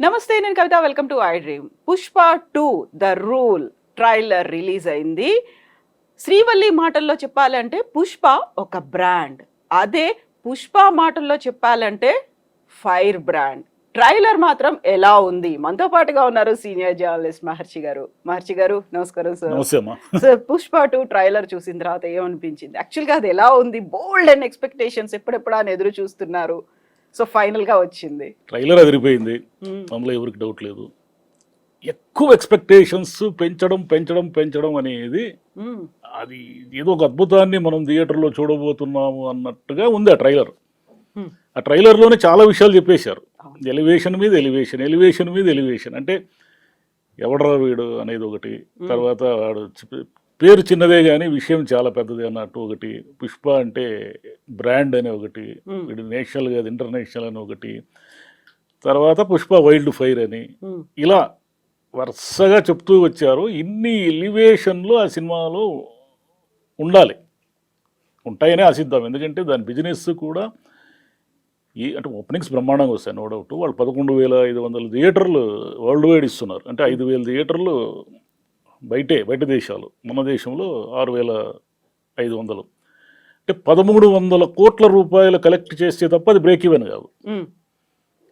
నమస్తే, నేను Kavitha. Welcome to iDream. Pushpa 2 the rule trailer release అయింది. శ్రీవల్లి మాటల్లో చెప్పాలంటే పుష్ప ఒక బ్రాండ్. అదే పుష్ప మాటల్లో చెప్పాలంటే ఫైర్ బ్రాండ్. ట్రైలర్ మాత్రం ఎలా ఉంది? మనతో పాటుగా ఉన్నారు సీనియర్ జర్నలిస్ట్ మహర్షి గారు. మహర్షి గారు, నమస్కారం సార్. సార్, పుష్ప 2 ట్రైలర్ చూసిన తర్వాత ఏమనిపించింది? యాక్చువల్గా అది ఎలా ఉంది? బోల్డ్ అండ్ ఎక్స్పెక్టేషన్స్ ఎప్పుడెప్పుడా అని ఎదురు చూస్తున్నారు. సో ఫైనల్ గా వచ్చింది. ట్రైలర్ అదిరిపోయింది, అందులో ఎవరికి డౌట్ లేదు. ఎక్కువ ఎక్స్పెక్టేషన్స్ పెంచడం పెంచడం పెంచడం అనేది అది ఏదో ఒక అద్భుతాన్ని మనం థియేటర్లో చూడబోతున్నాము అన్నట్టుగా ఉంది ఆ ట్రైలర్. ఆ ట్రైలర్లోనే చాలా విషయాలు చెప్పేశారు. ఎలివేషన్ మీద ఎలివేషన్, ఎలివేషన్ మీద ఎలివేషన్. అంటే ఎవడరా వీడు అనేది ఒకటి, తర్వాత వాడు పేరు చిన్నదే కానీ విషయం చాలా పెద్దది అన్నట్టు ఒకటి, పుష్ప అంటే బ్రాండ్ అని ఒకటి, వీడు నేషనల్ కాదు ఇంటర్నేషనల్ అని ఒకటి, తర్వాత పుష్ప వైల్డ్ ఫైర్ అని, ఇలా వరుసగా చెప్తూ వచ్చారు. ఇన్ని ఎలివేషన్లు ఆ సినిమాలో ఉండాలి, ఉంటాయనే ఆశిద్దాం. ఎందుకంటే దాని బిజినెస్ కూడా అంటే ఓపెనింగ్స్ బ్రహ్మాండంగా వస్తాయి, నో డౌట్. వాళ్ళు 11,500 థియేటర్లు వరల్డ్ వైడ్ ఇస్తున్నారు. అంటే 5,000 థియేటర్లు బయట దేశాలు, మన దేశంలో 6,500. అంటే 1,300 కోట్ల రూపాయలు కలెక్ట్ చేస్తే తప్ప అది బ్రేక్ ఈవెన్ కాదు.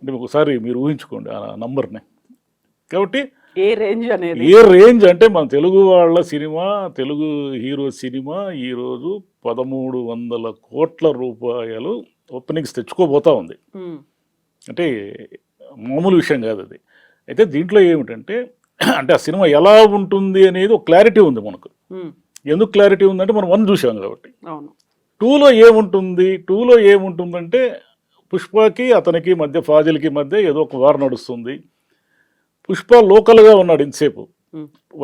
అంటే ఒకసారి మీరు ఊహించుకోండి ఆ నంబర్ని. కాబట్టి ఏ రేంజ్ అంటే మన తెలుగు వాళ్ళ సినిమా, తెలుగు హీరో సినిమా ఈరోజు 1,300 కోట్ల రూపాయలు ఓపెనింగ్స్ తెచ్చుకోబోతా ఉంది. అంటే మామూలు విషయం కాదు అది. అయితే దీంట్లో ఏమిటంటే, అంటే ఆ సినిమా ఎలా ఉంటుంది అనేది ఒక క్లారిటీ ఉంది మనకు. ఎందుకు క్లారిటీ ఉందంటే మనం 1 చూసాం కాబట్టి. 2లో ఏముంటుంది? 2లో ఏముంటుందంటే పుష్పకి అతనికి మధ్య, ఫాజిల్కి మధ్య ఏదో ఒక వార్ నడుస్తుంది. పుష్ప లోకల్గా ఉన్నాడు ఇంతసేపు.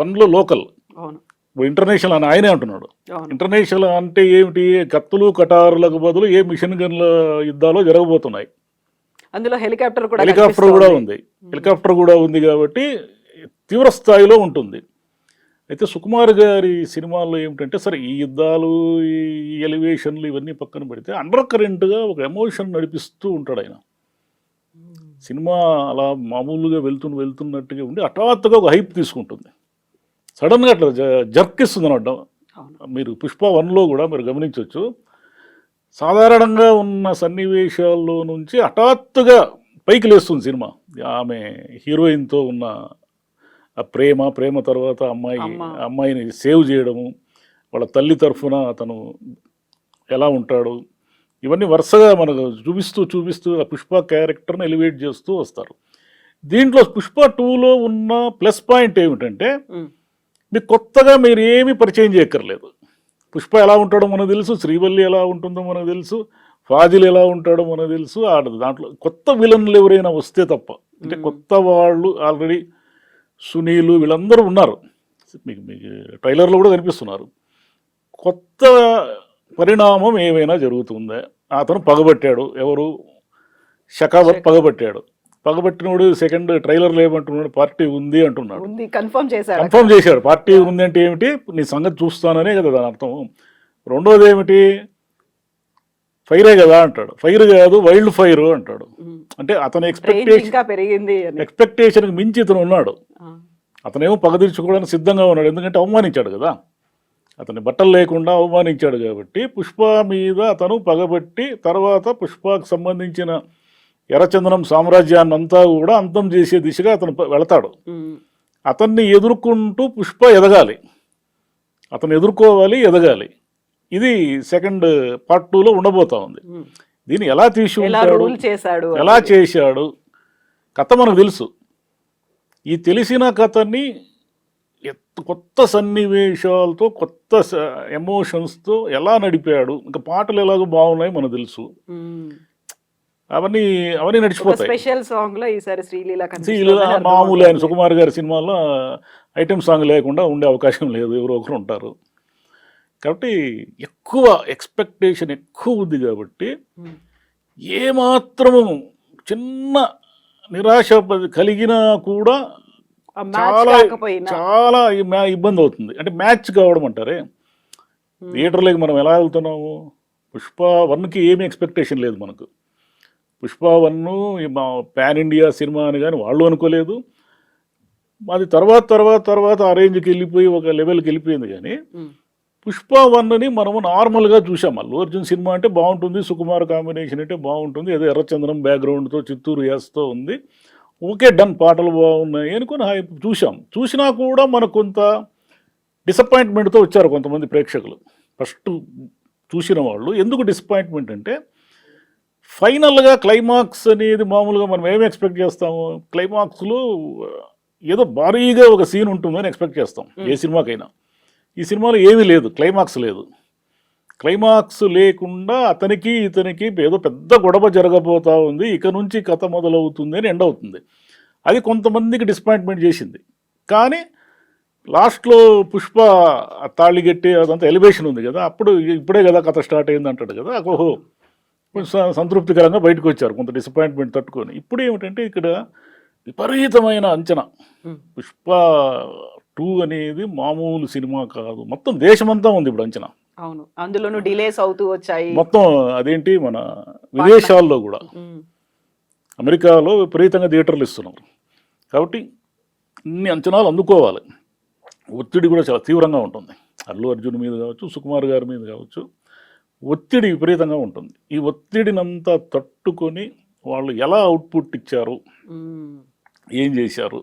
1లో లోకల్, ఇంటర్నేషనల్ అని ఆయనే అంటున్నాడు. ఇంటర్నేషనల్ అంటే ఏమిటి? కత్తులు కటారులకు బదులు ఏ మిషన్ గన్ల యుద్ధాలు జరగబోతున్నాయి. అందులో హెలికాప్టర్ కూడా ఉంది. హెలికాప్టర్ కూడా ఉంది కాబట్టి తీవ్ర స్థాయిలో ఉంటుంది. అయితే సుకుమార్ గారి సినిమాల్లో ఏమిటంటే, సరే ఈ యుద్ధాలు, ఈ ఎలివేషన్లు ఇవన్నీ పక్కన పెడితే అండర్ కరెంట్గా ఒక ఎమోషన్ నడిపిస్తూ ఉంటాడు ఆయన. సినిమా అలా మామూలుగా వెళ్తున్నట్టుగా ఉండి హఠాత్తుగా ఒక హైప్ తీసుకుంటుంది, సడన్గా అట్లా జర్క్ ఇస్తుంది అన్నమాట. మీరు పుష్ప 1లో కూడా మీరు గమనించవచ్చు, సాధారణంగా ఉన్న సన్నివేశాల్లో నుంచి హఠాత్తుగా పైకి లేస్తుంది సినిమా. ఆమె హీరోయిన్తో ఉన్న ఆ ప్రేమ తర్వాత అమ్మాయిని సేవ్ చేయడము, వాళ్ళ తల్లి తరఫున అతను ఎలా ఉంటాడు, ఇవన్నీ వరుసగా మనకు చూపిస్తూ ఆ పుష్ప క్యారెక్టర్ని ఎలివేట్ చేస్తూ వస్తారు. దీంట్లో పుష్ప 2లో ఉన్న ప్లస్ పాయింట్ ఏమిటంటే, మీకు కొత్తగా మీరు ఏమీ పరిచయం చేయక్కర్లేదు. పుష్ప ఎలా ఉంటాడో మనకు తెలుసు, శ్రీవల్లి ఎలా ఉంటుందో మనకు తెలుసు, ఫాజిల్ ఎలా ఉంటాడో మనకు తెలుసు. దాంట్లో కొత్త విలన్లు ఎవరైనా వస్తే తప్ప, అంటే కొత్త వాళ్ళు ఆల్రెడీ సునీలు వీళ్ళందరూ ఉన్నారు, మీకు ట్రైలర్లో కూడా కనిపిస్తున్నారు. కొత్త పరిణామం ఏమైనా జరుగుతుందా? అతను పగబట్టాడు, ఎవరు? షకావత్ పగబట్టినోడు సెకండ్ ట్రైలర్లో ఏమంటున్నాడు? పార్టీ ఉంది అంటున్నాడు. కన్ఫర్మ్ చేశాడు. పార్టీ ఉంది అంటే ఏమిటి? నీ సంగతి చూస్తాననే కదా దాని అర్థం. రెండోది ఏమిటి? ఫైరే కదా అంటాడు. ఫైర్ కాదు, వైల్డ్ ఫైర్ అంటాడు. అంటే అతని ఎక్స్పెక్టేషన్కి మించి ఇతను ఉన్నాడు. అతనేమో పగ తీర్చుకోవడానికి సిద్ధంగా ఉన్నాడు, ఎందుకంటే అవమానించాడు కదా, అతని బట్టలు లేకుండా అవమానించాడు. కాబట్టి పుష్ప మీద అతను పగబట్టి తర్వాత పుష్పకు సంబంధించిన ఎర్రచందనం సామ్రాజ్యాన్ని అంతా కూడా అంతం చేసే దిశగా అతను వెళతాడు. అతన్ని ఎదుర్కొంటూ పుష్ప ఎదగాలి, అతను ఎదుర్కోవాలి, ఎదగాలి. ఇది సెకండ్ పార్ట్ 2లో ఉండబోతా ఉంది. దీన్ని ఎలా ఎలా చేశాడు కథ మనకు తెలుసు. ఈ తెలిసిన కథని కొత్త సన్నివేశాలతో, కొత్త ఎమోషన్స్తో ఎలా నడిపాడు. ఇంకా పాటలు ఎలాగో బాగున్నాయి మనకు తెలుసు. అవన్నీ నడిచిపోతాయి. స్పెషల్ సాంగ్ లో ఈసారి శ్రీలీల మామూలు ఆయన సుకుమార్ గారి సినిమాలో ఐటెం సాంగ్ లేకుండా ఉండే అవకాశం లేదు, ఎవరో ఒకరు ఉంటారు. కాబట్టి ఎక్కువ ఎక్స్పెక్టేషన్ ఎక్కువ ఉంది. కాబట్టి ఏమాత్రము చిన్న నిరాశ కలిగినా కూడా చాలా ఇబ్బంది అవుతుంది. అంటే మ్యాచ్ కావడం అంటారే, థియేటర్లోకి మనం ఎలా వెళ్తున్నాము? పుష్ప 1కి ఏమీ ఎక్స్పెక్టేషన్ లేదు మనకు. పుష్ప 1 పాన్ ఇండియా సినిమా అని కానీ వాళ్ళు అనుకోలేదు. అది తర్వాత ఆ రేంజ్కి వెళ్ళిపోయి ఒక లెవెల్కి వెళ్ళిపోయింది. కానీ పుష్ప 1ని మనము నార్మల్గా చూసాం. అల్లు అర్జున్ సినిమా అంటే బాగుంటుంది, సుకుమార్ కాంబినేషన్ అంటే బాగుంటుంది, ఏదో ఎర్రచంద్రం బ్యాక్గ్రౌండ్తో చిత్తూరు యాస్తో ఉంది, ఓకే డన్, పాటలు బాగున్నాయి అనుకుని చూసాం. చూసినా కూడా మనకు కొంత డిసప్పాయింట్మెంట్తో వచ్చారు కొంతమంది ప్రేక్షకులు. ఫస్ట్ చూసిన వాళ్ళు ఎందుకు డిసప్పాయింట్మెంట్ అంటే, ఫైనల్గా క్లైమాక్స్ అనేది మామూలుగా మనం ఏమి ఎక్స్పెక్ట్ చేస్తాము, క్లైమాక్స్లో ఏదో భారీగా ఒక సీన్ ఉంటుందని ఎక్స్పెక్ట్ చేస్తాం ఏ సినిమాకైనా. ఈ సినిమాలో ఏమీ లేదు, క్లైమాక్స్ లేదు. క్లైమాక్స్ లేకుండా అతనికి ఇతనికి ఏదో పెద్ద గొడవ జరగబోతా ఉంది, ఇక నుంచి కథ మొదలవుతుంది అని ఎండ్ అవుతుంది. అది కొంతమందికి డిసప్పాయింట్మెంట్ చేసింది. కానీ లాస్ట్లో పుష్ప తాళిగట్టి అదంతా ఎలివేషన్ ఉంది కదా, ఇప్పుడే కదా కథ స్టార్ట్ అయింది అంటాడు కదా, ఓహో కొంచెం సంతృప్తికరంగా బయటకు వచ్చారు కొంత డిసప్పాయింట్మెంట్ తట్టుకొని. ఇప్పుడు ఏమిటంటే ఇక్కడ విపరీతమైన అంచనా. పుష్ప 2 అనేది మామూలు సినిమా కాదు, మొత్తం దేశమంతా ఉంది ఇప్పుడు అంచనా. అవును, అందులోనూ డిలేస్ అవుతూ వచ్చాయి మొత్తం. అదేంటి మన విదేశాల్లో కూడా, అమెరికాలో విపరీతంగా థియేటర్లు ఇస్తున్నారు. కాబట్టి ఇన్ని అంచనాలు అందుకోవాలి. ఒత్తిడి కూడా చాలా తీవ్రంగా ఉంటుంది. అల్లు అర్జున్ మీద కావచ్చు, సుకుమార్ గారి మీద కావచ్చు, ఒత్తిడి విపరీతంగా ఉంటుంది. ఈ ఒత్తిడినంతా తట్టుకొని వాళ్ళు ఎలా అవుట్పుట్ ఇచ్చారు, ఏం చేశారు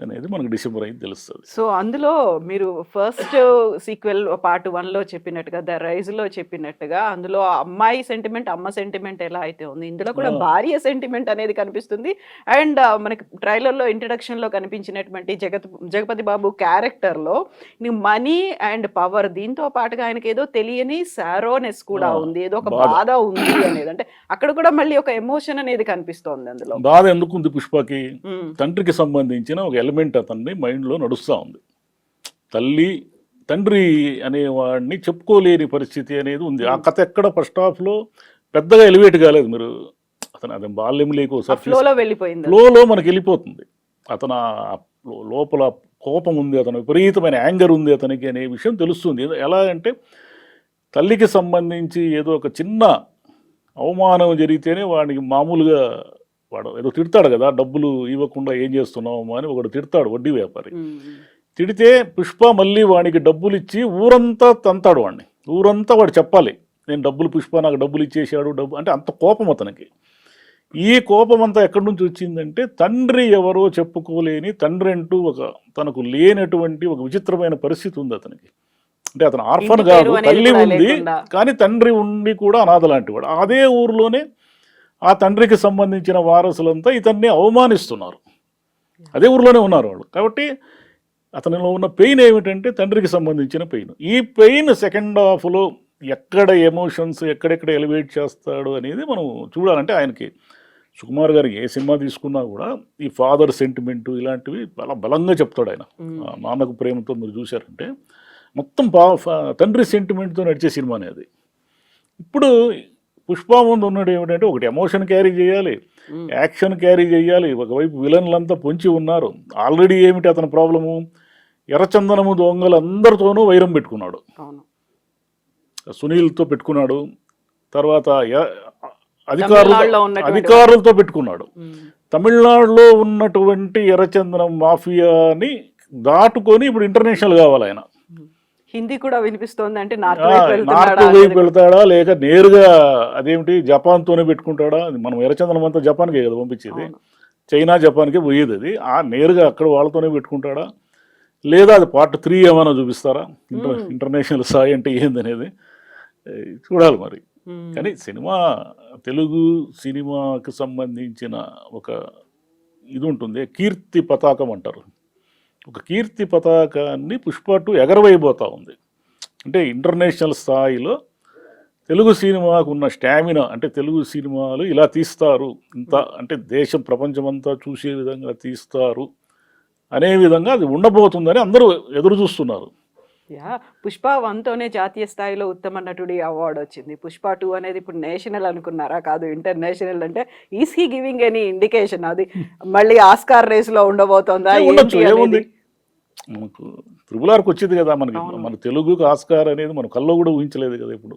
అనేది మనకు డిసెంబర్ అయితే తెలుస్తుంది. సో అందులో మీరు ఫస్ట్ సీక్వెల్ పార్ట్ 1లో చెప్పినట్టుగా, ద రైజ్లో చెప్పినట్టుగా, అందులో అమ్మాయి సెంటిమెంట్, అమ్మ సెంటిమెంట్ ఎలా అయితే ఉంది, ఇందులో కూడా భార్య సెంటిమెంట్ అనేది కనిపిస్తుంది. అండ్ మనకి ట్రైలర్లో ఇంట్రడక్షన్లో కనిపించినటువంటి జగపతి బాబు క్యారెక్టర్లో మనీ అండ్ పవర్, దీంతో పాటుగా ఆయనకి ఏదో తెలియని సారోనెస్ కూడా ఉంది, ఏదో ఒక బాధ ఉంది అనేది. అంటే అక్కడ కూడా మళ్ళీ ఒక ఎమోషన్ అనేది కనిపిస్తోంది అందులో. బాధ ఎందుకుంది పుష్పకి, తండ్రికి సంబంధించిన ఒక ఎలిమెంట్ అతన్ని మైండ్లో నడుస్తూ ఉంది. తండ్రి అనేవాడిని చెప్పుకోలేని పరిస్థితి అనేది ఉంది. ఆ కథ ఎక్కడ ఫస్ట్ హాఫ్లో పెద్దగా ఎలివేట్ కాలేదు. మీరు అతను బాల్యం లేకోసారి ఫ్లోలో మనకి వెళ్ళిపోతుంది. అతను లోపల కోపం ఉంది, అతను విపరీతమైన యాంగర్ ఉంది అతనికి అనే విషయం తెలుస్తుంది. ఎలా అంటే తల్లికి సంబంధించి ఏదో ఒక చిన్న అవమానం జరిగితేనే వాడికి మామూలుగా వాడు ఏదో తిడతాడు కదా, డబ్బులు ఇవ్వకుండా ఏం చేస్తున్నావు అని ఒకడు తిడతాడు, వడ్డీ వ్యాపారి. తిడితే పుష్ప మళ్ళీ వాడికి డబ్బులు ఇచ్చి ఊరంతా తంతాడు వాడిని. ఊరంతా వాడు చెప్పాలి, నేను డబ్బులు, పుష్ప నాకు డబ్బులు ఇచ్చేసాడు, అంటే అంత కోపం అతనికి. ఈ కోపం అంతా ఎక్కడి నుంచి వచ్చిందంటే, తండ్రి ఎవరో చెప్పుకోలేని, తండ్రి అంటూ తనకు లేనటువంటి ఒక విచిత్రమైన పరిస్థితి ఉంది అతనికి. అంటే అతను ఆర్ఫన్ కాదు, తల్లి ఉంది కానీ తండ్రి ఉండి కూడా అనాథ లాంటి వాడు. అదే ఊరిలోనే ఆ తండ్రికి సంబంధించిన వారసులంతా ఇతన్ని అవమానిస్తున్నారు, అదే ఊరిలోనే ఉన్నారు వాళ్ళు. కాబట్టి అతనిలో ఉన్న పెయిన్ ఏమిటంటే తండ్రికి సంబంధించిన పెయిన్. ఈ పెయిన్ సెకండ్ హాఫ్లో ఎక్కడ ఎమోషన్స్ ఎక్కడెక్కడ ఎలివేట్ చేస్తాడు అనేది మనం చూడాలంటే, ఆయనకి సుకుమార్ గారికి ఏ సినిమా తీసుకున్నా కూడా ఈ ఫాదర్ సెంటిమెంటు ఇలాంటివి చాలా బలంగా చెప్తాడు ఆయన. నాన్నకు ప్రేమతో మీరు చూశారంటే మొత్తం తండ్రి సెంటిమెంట్తో నడిచే సినిమానే అది. ఇప్పుడు పుష్ప ముందు ఉన్నాడు ఏమిటంటే, ఒకటి ఎమోషన్ క్యారీ చేయాలి, యాక్షన్ క్యారీ చేయాలి, ఒకవైపు విలన్లంతా పొంచి ఉన్నారు. ఆల్రెడీ ఏమిటి అతని ప్రాబ్లము, ఎర్రచందనము దొంగలు అందరితోనూ వైరం పెట్టుకున్నాడు, సునీల్తో పెట్టుకున్నాడు, తర్వాత అధికారులతో పెట్టుకున్నాడు. తమిళనాడులో ఉన్నటువంటి ఎర్రచందనం మాఫియాని దాటుకొని ఇప్పుడు ఇంటర్నేషనల్ కావాలి ఆయన. హిందీ కూడా వినిపిస్తోంది అంటే నార్త్ వైపు వెళ్తాడా లేక నేరుగా అదేమిటి జపాన్తోనే పెట్టుకుంటాడా? మనం ఎర్రచందనం అంతా జపాన్కే కదా పంపించేది, చైనా జపాన్కే పోయేది. అది నేరుగా అక్కడ వాళ్ళతోనే పెట్టుకుంటాడా లేదా అది పార్ట్ 3 ఏమైనా చూపిస్తారా? ఇంటర్నేషనల్ స్థాయి అంటే ఏందనేది చూడాలి మరి. కానీ సినిమా, తెలుగు సినిమాకి సంబంధించిన ఒక ఇది ఉంటుంది, కీర్తి పతాకం అంటారు. ఒక కీర్తి పతాకాన్ని పుష్ప 2 ఎగరవైపోతూ ఉంది. అంటే ఇంటర్నేషనల్ స్థాయిలో తెలుగు సినిమాకు ఉన్న స్టామినా, అంటే తెలుగు సినిమాలు ఇలా తీస్తారు, ఇంత అంటే దేశం ప్రపంచమంతా చూసే విధంగా తీస్తారు అనే విధంగా అది ఉండబోతుందని అందరూ ఎదురు చూస్తున్నారు. పుష్ప 1తోనే జాతీయ స్థాయిలో ఉత్తమ నటుడి అవార్డు వచ్చింది. పుష్ప 2 అనేది ఇప్పుడు నేషనల్ అనుకున్నారా? కాదు, ఇంటర్నేషనల్. అంటే is he giving any indication అది మళ్ళీ ఆస్కార్ రేస్లో ఉండబోతోందా? మనకు త్రిబులార్కి వచ్చింది కదా మనకి, మన తెలుగుకి ఆస్కార్ అనేది మనం కల్లో కూడా ఊహించలేదు కదా. ఇప్పుడు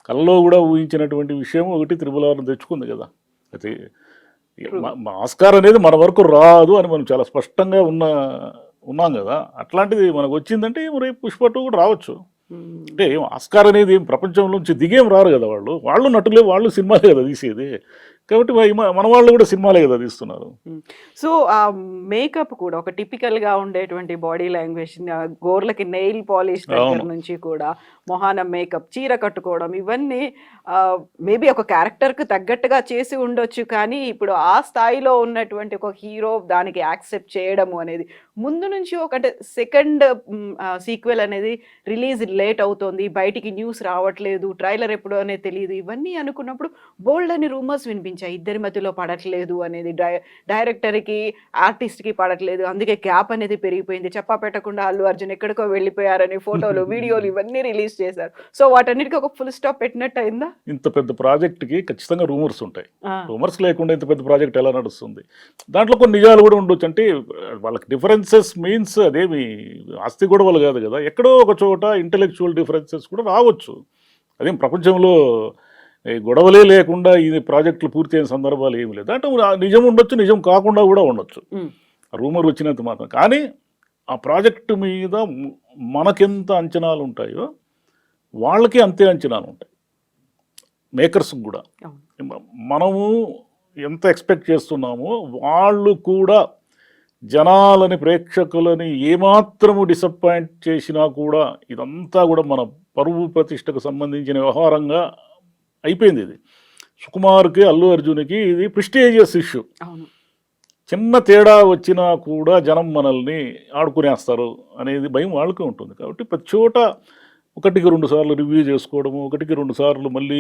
కల్లో కూడా ఊహించినటువంటి విషయం ఒకటి త్రిబులార్ను తెచ్చుకుంది కదా. అయితే ఆస్కార్ అనేది మన వరకు రాదు అని మనం చాలా స్పష్టంగా ఉన్నాం కదా. అట్లాంటిది మనకు వచ్చిందంటే రేపు పుష్ప 2 కూడా రావచ్చు. అంటే ఏం ఆస్కార్ అనేది ప్రపంచంలోంచి దిగేం రారు కదా వాళ్ళు నటులే, వాళ్ళు సినిమాలే కదా తీసేది. కాబట్టి మన వాళ్ళు కూడా సినిమాలే కదా తీస్తున్నారు. సో ఆ మేకప్ కూడా ఒక టిపికల్ గా ఉండేటువంటి బాడీ లాంగ్వేజ్, గోర్లకి నెయిల్ పాలిష్ దగ్గర నుంచి కూడా మొహాన మేకప్, చీర కట్టుకోవడం, ఇవన్నీ మేబీ ఒక క్యారెక్టర్ కు తగ్గట్టుగా చేసి ఉండొచ్చు. కానీ ఇప్పుడు ఆ స్థాయిలో ఉన్నటువంటి ఒక హీరో దానికి యాక్సెప్ట్ చేయడము అనేది ముందు నుంచి ఒక అంటే సెకండ్ సీక్వెల్ అనేది రిలీజ్ లేట్ అవుతోంది, బయటికి న్యూస్ రావట్లేదు, ట్రైలర్ ఎప్పుడు అనేది తెలియదు, ఇవన్నీ అనుకున్నప్పుడు బోల్డ్ అని రూమర్స్ వినిపించాయి. ఇద్దరి మధ్యలో పడట్లేదు అనేది, డైరెక్టర్కి ఆర్టిస్ట్కి పడట్లేదు, అందుకే గ్యాప్ అనేది పెరిగిపోయింది, చెప్పా పెట్టకుండా అల్లు అర్జున్ ఎక్కడికో వెళ్ళిపోయారని ఫోటోలు వీడియోలు ఇవన్నీ రిలీజ్ చేశారు. సో వాటన్నిటికీ ఒక ఫుల్ స్టాప్ పెట్టినట్టు అయిందా? ఇంత పెద్ద ప్రాజెక్ట్కి ఖచ్చితంగా రూమర్స్ ఉంటాయి. రూమర్స్ లేకుండా ఇంత పెద్ద ప్రాజెక్ట్ ఎలా నడుస్తుంది? దాంట్లో కొన్ని నిజాలు కూడా ఉండొచ్చు. అంటే వాళ్ళకి డిఫరెన్సెస్ మీన్స్ అదేమి ఆస్తి గొడవలు కాదు కదా, ఎక్కడో ఒక చోట ఇంటెలెక్చువల్ డిఫరెన్సెస్ కూడా రావచ్చు. అదేం ప్రపంచంలో గొడవలే లేకుండా ఈ ప్రాజెక్టులు పూర్తి అయిన సందర్భాలు ఏమి లేదు. అంటే నిజం ఉండొచ్చు, నిజం కాకుండా కూడా ఉండొచ్చు, రూమర్ వచ్చినంత మాత్రం. కానీ ఆ ప్రాజెక్టు మీద మనకెంత అంచనాలు ఉంటాయో వాళ్ళకి అంతే అంచనాలు ఉంటాయి, మేకర్స్కి కూడా. మనము ఎంత ఎక్స్పెక్ట్ చేస్తున్నామో వాళ్ళు కూడా జనాలని, ప్రేక్షకులని ఏమాత్రము డిసప్పాయింట్ చేసినా కూడా ఇదంతా కూడా మన పరువు ప్రతిష్టకు సంబంధించిన వ్యవహారంగా అయిపోయింది. ఇది సుకుమార్కి, అల్లు అర్జున్కి ఇది ప్రెస్టీజియస్ ఇష్యూ. చిన్న తేడా వచ్చినా కూడా జనం మనల్ని ఆడుకునేస్తారు అనేది భయం వాళ్ళకే ఉంటుంది. కాబట్టి ప్రతి చోట 1-2 సార్లు రివ్యూ చేసుకోవడము, 1-2 సార్లు మళ్ళీ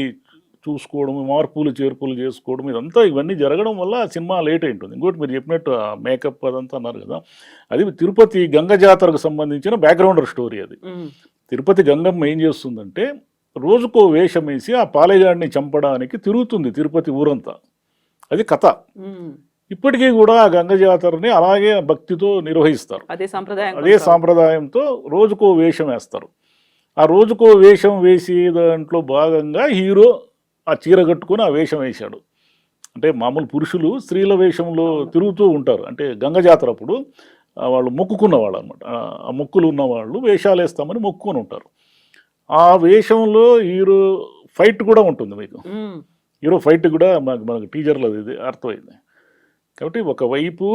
చూసుకోవడము, మార్పులు చేర్పులు చేసుకోవడం, ఇవన్నీ జరగడం వల్ల సినిమా లేట్ అయి ఉంటుంది. ఇంకోటి మీరు చెప్పినట్టు మేకప్ అదంతా అన్నారు కదా, అది తిరుపతి గంగ జాతరకు సంబంధించిన బ్యాక్గ్రౌండర్ స్టోరీ. అది తిరుపతి గంగమ్మ ఏం చేస్తుందంటే రోజుకో వేషం వేసి ఆ పాలెగాడిని చంపడానికి తిరుగుతుంది తిరుపతి ఊరంతా. అది కథ. ఇప్పటికీ కూడా ఆ గంగ జాతరని అలాగే భక్తితో నిర్వహిస్తారు. అదే సాంప్రదాయంతో రోజుకో వేషం వేస్తారు. ఆ రోజుకో వేషం వేసి దాంట్లో భాగంగా హీరో ఆ చీర కట్టుకుని ఆ వేషం వేశాడు. అంటే మామూలు పురుషులు స్త్రీల వేషంలో తిరుగుతూ ఉంటారు. అంటే గంగ జాతర అప్పుడు వాళ్ళు మొక్కుకున్న వాళ్ళు అనమాట. ఆ మొక్కులు ఉన్న వాళ్ళు వేషాలు వేస్తామని మొక్కుకొని ఉంటారు. ఆ వేషంలో హీరో ఫైట్ కూడా ఉంటుంది. మీకు హీరో ఫైట్ కూడా మనకు టీజర్లో ఇది అర్థమైంది. కాబట్టి ఒకవైపు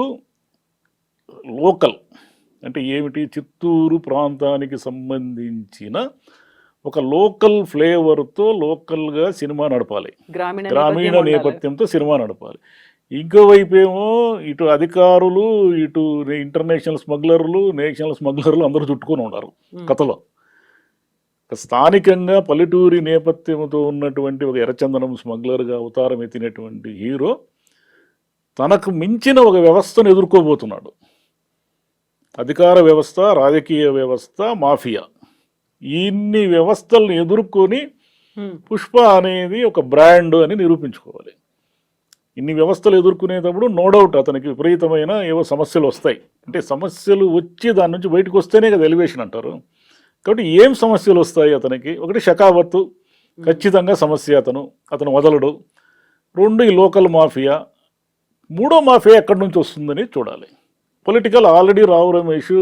లోకల్ అంటే ఏమిటి, చిత్తూరు ప్రాంతానికి సంబంధించిన ఒక లోకల్ ఫ్లేవర్తో లోకల్గా సినిమా నడపాలి, గ్రామీణ నేపథ్యంతో సినిమా నడపాలి. ఇంకోవైపు ఏమో ఇటు అధికారులు, ఇటు ఇంటర్నేషనల్ స్మగ్లర్లు, నేషనల్ స్మగ్లర్లు అందరూ చుట్టుకొని ఉన్నారు కథలో. స్థానికంగా పల్లెటూరి నేపథ్యంతో ఉన్నటువంటి ఒక ఎర్రచందనం స్మగ్లర్గా అవతారం ఎత్తినటువంటి హీరో తనకు మించిన ఒక వ్యవస్థను ఎదుర్కోబోతున్నాడు. అధికార వ్యవస్థ, రాజకీయ వ్యవస్థ, మాఫియా, ఇన్ని వ్యవస్థలను ఎదుర్కొని పుష్ప అనేది ఒక బ్రాండ్ అని నిరూపించుకోవాలి. ఇన్ని వ్యవస్థలు ఎదుర్కొనేటప్పుడు నో డౌట్ అతనికి విపరీతమైన ఏవో సమస్యలు వస్తాయి. అంటే సమస్యలు వచ్చి దాని నుంచి బయటకు వస్తేనే కదా ఎలివేషన్ అంటారు. కాబట్టి ఏం సమస్యలు వస్తాయి అతనికి? ఒకటి షకావత్తు, ఖచ్చితంగా సమస్య, అతను వదలడు. 2 ఈ లోకల్ మాఫియా. 3వ మాఫియా ఎక్కడి నుంచి వస్తుందని చూడాలి. Political already Rao Ramesh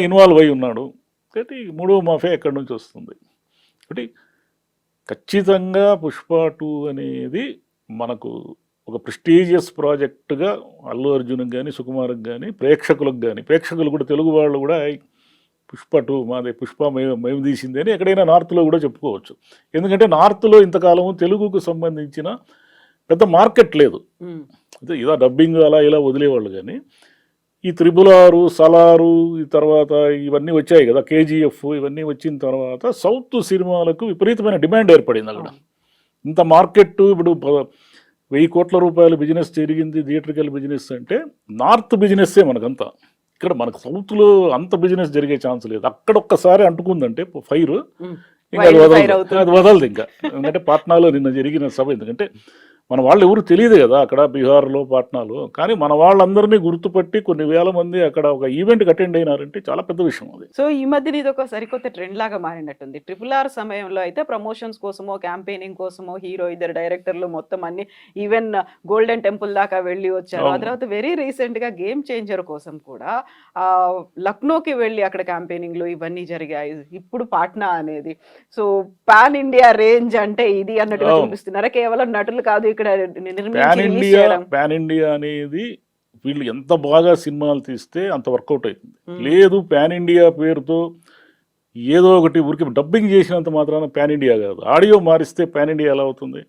involve అయి ఉన్నాడు. కాబట్టి 3వ మాఫియా ఎక్కడి నుంచి వస్తుంది? కాబట్టి ఖచ్చితంగా పుష్ప 2 అనేది మనకు ఒక ప్రెస్టీజియస్ ప్రాజెక్టుగా అల్లు అర్జున్కి కానీ, సుకుమార్కి కానీ, ప్రేక్షకులకు కానీ, ప్రేక్షకులు కూడా తెలుగు వాళ్ళు కూడా పుష్ప 2 మాదే, పుష్ప మేము తీసింది అని ఎక్కడైనా నార్త్లో కూడా చెప్పుకోవచ్చు. ఎందుకంటే నార్త్లో ఇంతకాలము తెలుగుకు సంబంధించిన పెద్ద మార్కెట్ లేదు. అదే ఇలా డబ్బింగ్ అలా ఇలా వదిలేవాళ్ళు. కానీ ఈ 666, సలారు, ఈ తర్వాత ఇవన్నీ వచ్చాయి కదా, KGF, ఇవన్నీ వచ్చిన తర్వాత సౌత్ సినిమాలకు విపరీతమైన డిమాండ్ ఏర్పడింది అక్కడ. ఇంత మార్కెట్ ఇప్పుడు 1000 కోట్ల రూపాయల బిజినెస్ జరిగింది థియేట్రికల్ బిజినెస్ అంటే నార్త్ బిజినెస్సే మనకంతా. ఇక్కడ మనకు సౌత్లో అంత బిజినెస్ జరిగే ఛాన్స్ లేదు. అక్కడ ఒక్కసారి అంటుకుందంటే ఫైర్, ఇంకా అది వదలదు. ఇంకా ఎందుకంటే పాట్నాలో నిన్న జరిగిన సభ, ఎందుకంటే మన వాళ్ళు ఎవరు తెలియదు కదా అక్కడ బీహార్లో పాట్నాలో, కానీ మన వాళ్ళందరినీ గుర్తుపట్టి కొన్ని వేల మంది అక్కడ ఒక ఈవెంట్కి అటెండ్ అయినారంటే చాలా పెద్ద విషయం అది. సో ఈ మధ్యన ఇది ఒక సరికొత్త ట్రెండ్ లాగా మారినట్టుంది. RRR సమయంలో అయితే ప్రమోషన్స్ కోసమో క్యాంపెయినింగ్ కోసమో హీరో ఇద్దరు డైరెక్టర్లు మొత్తం అన్ని ఈవెన్ గోల్డెన్ టెంపుల్ దాకా వెళ్ళి వచ్చారు. ఆ తర్వాత వెరీ రీసెంట్ గా గేమ్ చేంజర్ కోసం కూడా లక్నోకి వెళ్ళి అక్కడ క్యాంపెయినింగ్లు ఇవన్నీ జరిగాయి. ఇప్పుడు పాట్నా అనేది సో పాన్ ఇండియా రేంజ్ అంటే ఇది అన్నట్టుగా చూపిస్తున్నారా? కేవలం నటులు కాదు ఇక్కడ పాన్ ఇండియా అనేది వీళ్ళు ఎంత బాగా సినిమాలు తీస్తే అంత వర్కౌట్ అవుతుంది. లేదు పాన్ ఇండియా పేరుతో ఏదో ఒకటి ఊరికి డబ్బింగ్ చేసినంత మాత్రాన పాన్ ఇండియా కాదు. ఆడియో మారిస్తే పాన్ ఇండియా ఎలా అవుతుంది?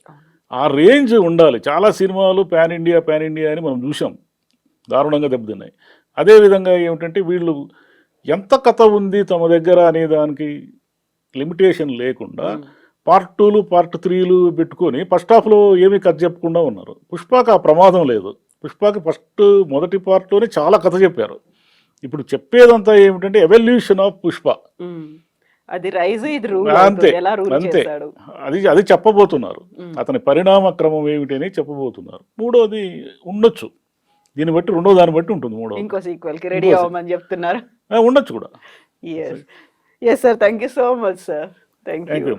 ఆ రేంజ్ ఉండాలి. చాలా సినిమాలు పాన్ ఇండియా అని మనం చూసాం, దారుణంగా దెబ్బతిన్నాయి. అదేవిధంగా ఏమిటంటే వీళ్ళు ఎంత కథ ఉంది తమ దగ్గర అనే దానికి లిమిటేషన్ లేకుండా పార్ట్ 2లు పార్ట్ 3లు పెట్టుకొని ఫస్ట్ హాఫ్లో ఏమీ కథ చెప్పకుండా ఉన్నారు. పుష్పకి ఆ ప్రమాదం లేదు. పుష్పకి మొదటి పార్ట్లోనే చాలా కథ చెప్పారు. ఇప్పుడు చెప్పేదంతా ఏమిటంటే ఎవల్యూషన్ ఆఫ్ పుష్ప, అది రైజ్ ఇది రూల్ అంతే ఎలా రూల్ అంతే. చేశాడు అది చెప్పబోతున్నారు. అతని పరిణామ క్రమం ఏమిటని చెప్పబోతున్నారు. మూడోది ఉండొచ్చు, దీన్ని బట్టి రెండో దాన్ని బట్టి ఉంటుంది. మూడో ఇంకో సీక్వెల్ కి రెడీ అవ్వమని చెప్తున్నారు. ఉండొచ్చు కూడా. Yes sir, thank you so much sir. Thank you.